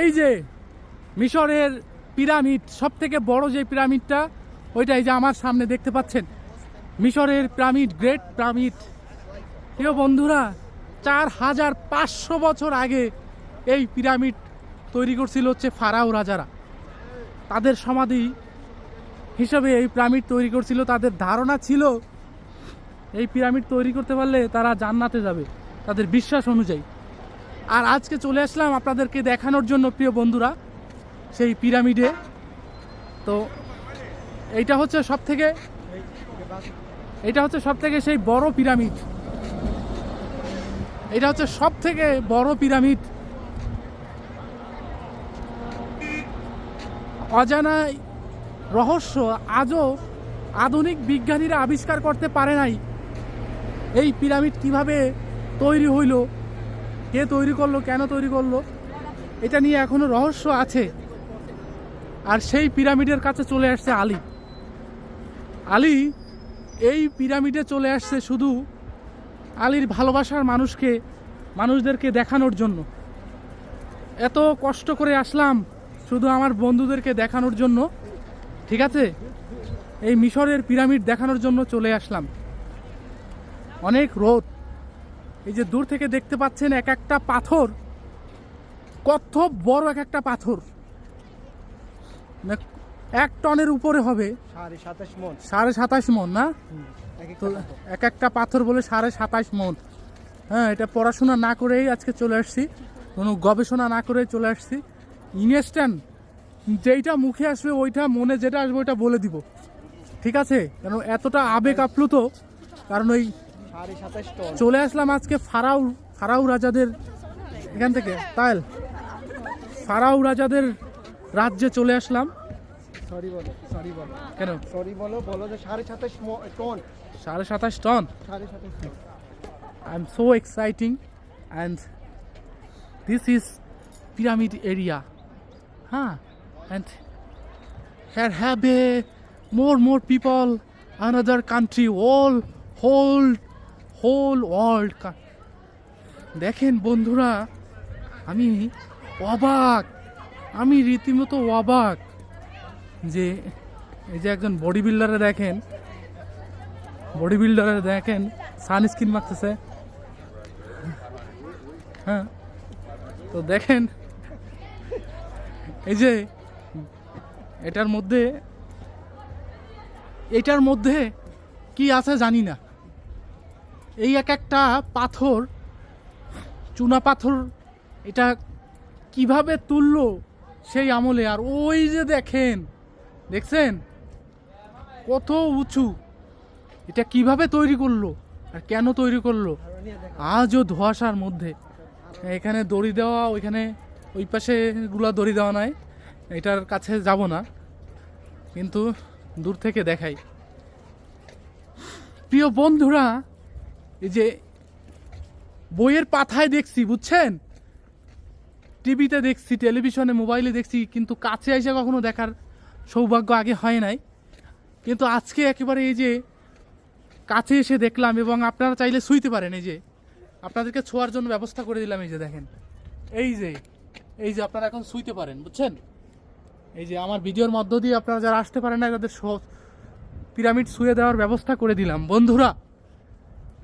এই যে মিশরের পিরামিড, সব থেকে বড় যে পিরামিডটা ওইটা এই যে আমার সামনে দেখতে পাচ্ছেন, মিশরের পিরামিড, গ্রেট পিরামিড। প্রিয় বন্ধুরা, 4500 বছর আগে এই পিরামিড তৈরি করছিল হচ্ছে ফারাও রাজারা। তাদের সমাধি হিসাবে এই পিরামিড তৈরি করছিল। তাদের ধারণা ছিল এই পিরামিড তৈরি করতে পারলে তারা জান্নাতে যাবে, তাদের বিশ্বাস অনুযায়ী। আর আজকে চলে আসলাম আপনাদেরকে দেখানোর জন্য প্রিয় বন্ধুরা সেই পিরামিডে। তো এইটা হচ্ছে সব থেকে সেই বড় পিরামিড। এটা হচ্ছে সব থেকে বড় পিরামিড। অজানা রহস্য আজও আধুনিক বিজ্ঞানীরা আবিষ্কার করতে পারে নাই। এই পিরামিড কিভাবে তৈরি হইল, কে তৈরি করলো, কেন তৈরি করলো, এটা নিয়ে এখনো রহস্য আছে। আর সেই পিরামিডের কাছে চলে আসছে আলী এই পিরামিডে চলে আসছে শুধু আলীর ভালোবাসার মানুষদেরকে দেখানোর জন্য। এত কষ্ট করে আসলাম শুধু আমার বন্ধুদেরকে দেখানোর জন্য, ঠিক আছে? এই মিশরের পিরামিড দেখানোর জন্য চলে আসলাম। অনেক রোদ, এই যে দূর থেকে দেখতে পাচ্ছেন এক একটা পাথর কত বড়, এক একটা পাথর 1 টনের উপরে হবে, 27.5 মণ না? তো এক একটা পাথর বলে 27.5 মণ। হ্যাঁ, এটা পড়াশোনা না করেই আজকে চলে আসছি, কোনো গবেষণা না করেই চলে আসছি। ইনস্ট্যান্ট যেইটা মুখে আসবে ওইটা, মনে যেটা আসবে ওইটা বলে দিব, ঠিক আছে? কারণ এতটা আবেগ আপ্লুত, কারণ ওই চলে আসলাম আজকে ফারাও রাজাদের এখান থেকে, তাই ফারাও রাজাদের রাজ্যে চলে আসলাম। কেন বলো যে 27.5 ton. 27.5 ton. I am so exciting, and this is pyramid area, and here have more people, another country, whole world. দেখেন বন্ধুরা, আমি রীতিমতো অবাক যে এই যে একজন বডি বিল্ডারে দেখেন সানস্ক্রিন মাখতেছে। হ্যাঁ, তো দেখেন এই যে এটার মধ্যে কি আছে জানি না। এই এক একটা পাথর, চুনা পাথর, এটা কিভাবে তুললো সেই আমলে। আর ওই যে দেখছেন কত উঁচু, এটা কিভাবে তৈরি করলো আর কেন তৈরি করলো আজও ধোঁয়াশার মধ্যে। এখানে দড়ি দেওয়া, ওইখানে ওই পাশে গুলা দড়ি দেওয়া নাই, এটার কাছে যাব না, কিন্তু দূর থেকে দেখাই। প্রিয় বন্ধুরা, এই যে বইয়ের পাতায় দেখছি, বুঝছেন, টিভিতে দেখছি, টেলিভিশনে, মোবাইলে দেখছি, কিন্তু কাছে এসে কখনো দেখার সৌভাগ্য আগে হয় নাই। কিন্তু আজকে একেবারে এই যে কাছে এসে দেখলাম, এবং আপনারা চাইলে ছুঁইতে পারেন। এই যে আপনাদেরকে ছোঁয়ার জন্য ব্যবস্থা করে দিলাম। এই যে দেখেন, এই যে আপনারা এখন ছুঁইতে পারেন, বুঝছেন? এই যে আমার ভিডিওর মধ্য দিয়ে আপনারা যারা আসতে পারেন না, তাদের পিরামিড ছুঁয়ে দেওয়ার ব্যবস্থা করে দিলাম। বন্ধুরা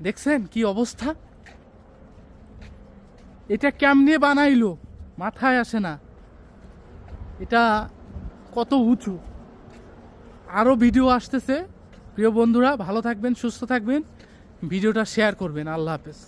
দেখছেন কি অবস্থা, এটা কেমনে বানাইলো মাথায় আসে না, এটা কত উঁচু। আরও ভিডিও আসতেছে। প্রিয় বন্ধুরা, ভালো থাকবেন, সুস্থ থাকবেন, ভিডিওটা শেয়ার করবেন। আল্লাহ হাফেজ।